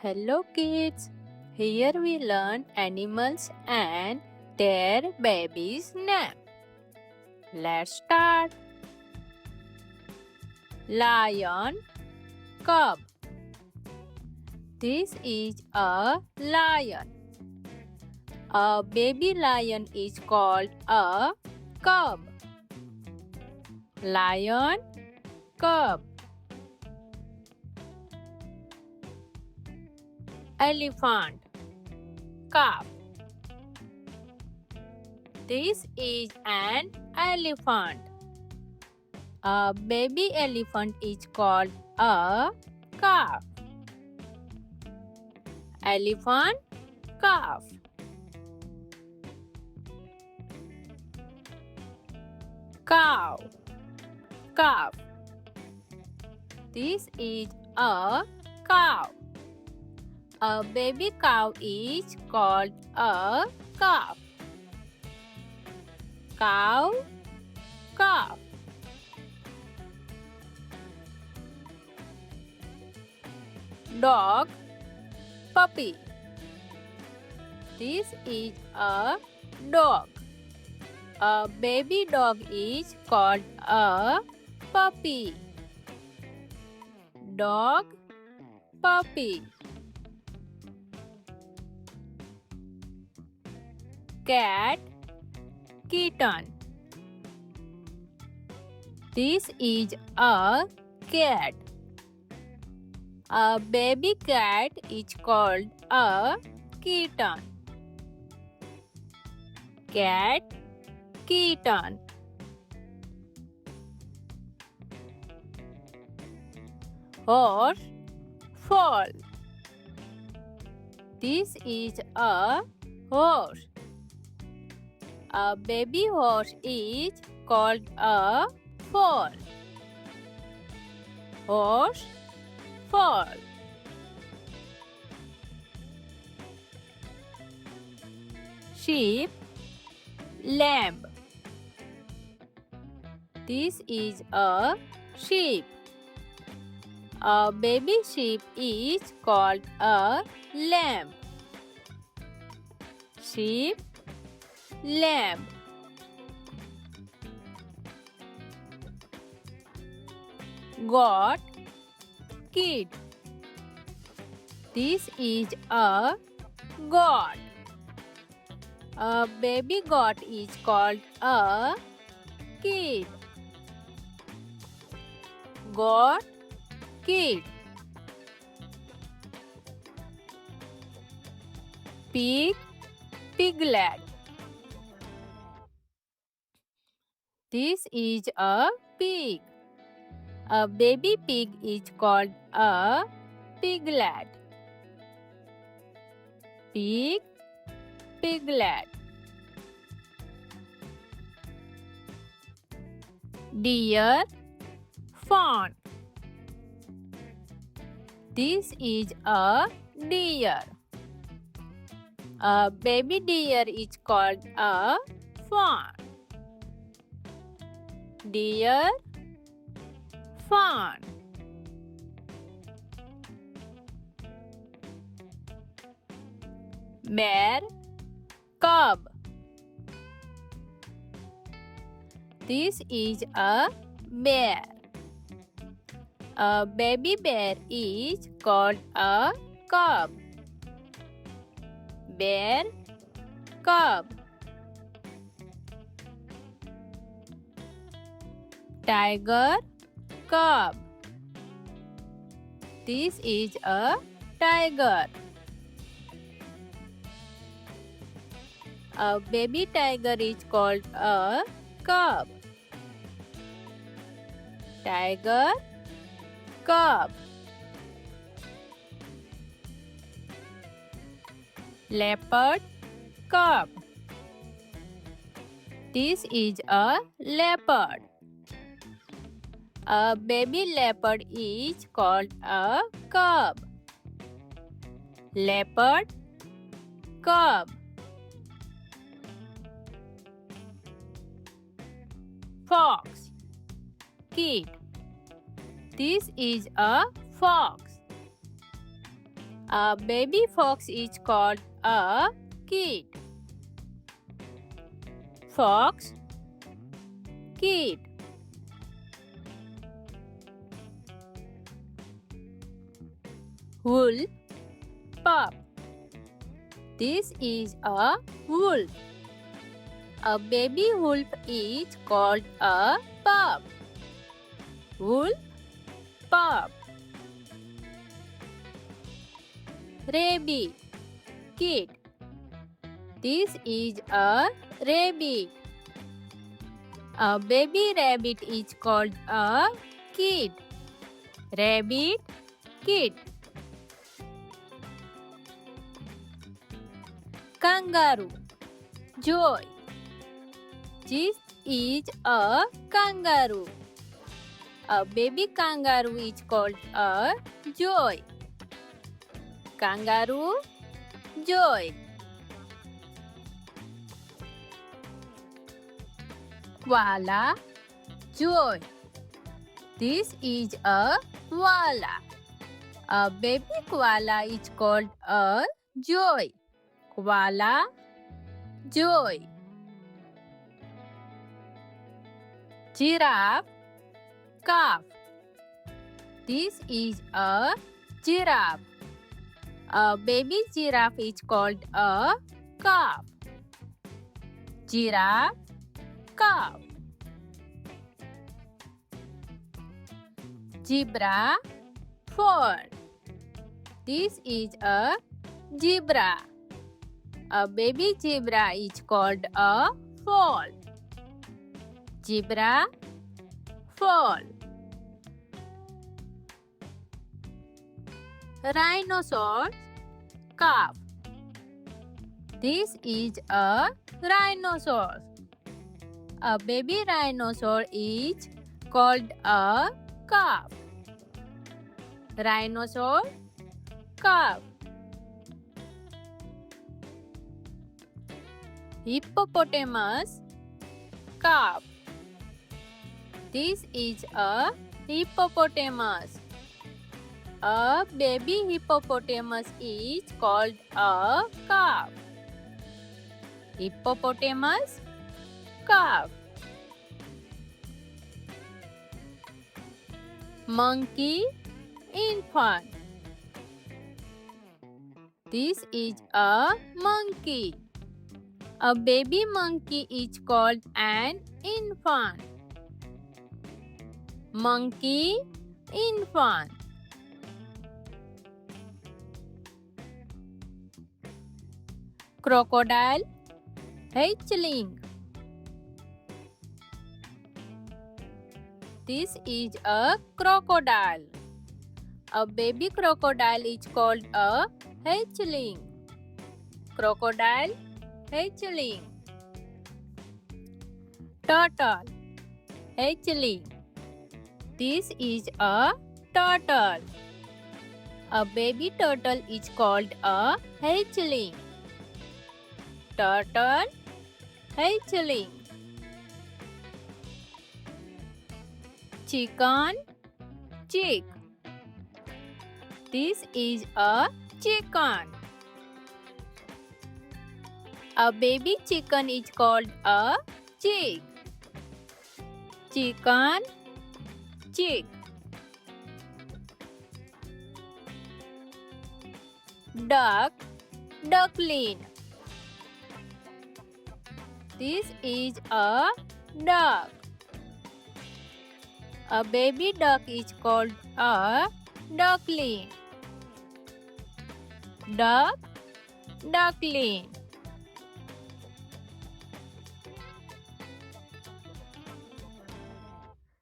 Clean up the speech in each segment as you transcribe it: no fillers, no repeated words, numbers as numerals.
Hello kids, here we learn animals and their babies' name. Let's start. Lion, cub. This is a lion. A baby lion is called a cub. Lion, cub. Elephant, calf. This is an elephant. A baby elephant is called a calf. Elephant, calf. Cow, calf. This is a cow. A baby cow is called a calf. Cow, calf. Dog, puppy. This is a dog. A baby dog is called a puppy. Dog, puppy. Cat, kitten. This is a cat. A baby cat is called a kitten. Cat, kitten. Horse, foal. This is a horse. A baby horse is called a foal. Horse, foal. Sheep, lamb. This is a sheep. A baby sheep is called a lamb. Sheep, lamb. Goat, kid. This is a goat. A baby goat is called a kid. Goat, kid. Pig, piglet. This is a pig. A baby pig is called a piglet. Pig, piglet. Deer, fawn. This is a deer. A baby deer is called a fawn. Deer, fawn. Bear, cub. This is a bear. A baby bear is called a cub. Bear, cub. Tiger, cub. This is a tiger. A baby tiger is called a cub. Tiger, cub. Leopard, cub. This is a leopard. A baby leopard is called a cub. Leopard, cub. Fox, kid. This is a fox. A baby fox is called a kid. Fox, kid. Wolf, pup. This is a wolf. A baby wolf is called a pup. Wolf, pup. Rabbit, kid. This is a rabbit. A baby rabbit is called a kid. Rabbit, kid. Kangaroo, joy. This is a kangaroo. A baby kangaroo is called a joy. Kangaroo, joy. Koala, joy. This is a koala. A baby koala is called a joy. Koala, joy. Giraffe, calf. This is a giraffe. A baby giraffe is called a calf. Giraffe, calf. Zebra, fawn. This is a zebra. A baby zebra is called a foal. Zebra, foal. Rhinoceros, calf. This is a rhinoceros. A baby rhinoceros is called a calf. Rhinoceros, calf. Hippopotamus, calf. This is a hippopotamus. A baby hippopotamus is called a calf. Hippopotamus, calf. Monkey, infant. This is a monkey. A baby monkey is called an infant. Monkey, infant. Crocodile, hatchling. This is a crocodile. A baby crocodile is called a hatchling. Crocodile, hatchling. Turtle, hatchling. This is a turtle. A baby turtle is called a hatchling. Turtle, hatchling. Chicken, chick. This is a chicken. A baby chicken is called a chick. Chicken, chick. Duck, duckling. This is a duck. A baby duck is called a duckling. Duck, duckling.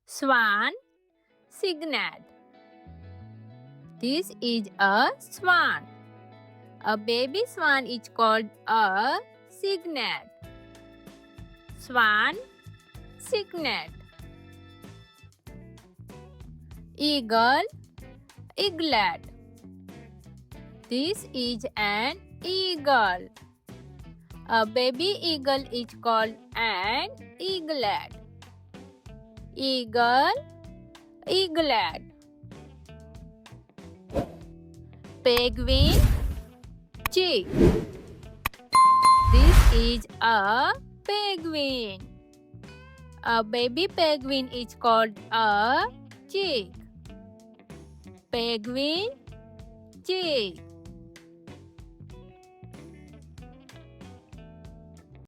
Swan, Cygnet. This is a swan. A baby swan is called a cygnet. Swan, cygnet. Eagle, eaglet. This is an eagle. A baby eagle is called an eaglet. Eagle, eaglet. Penguin, chick. This is a penguin. A baby penguin is called a chick. Penguin, chick.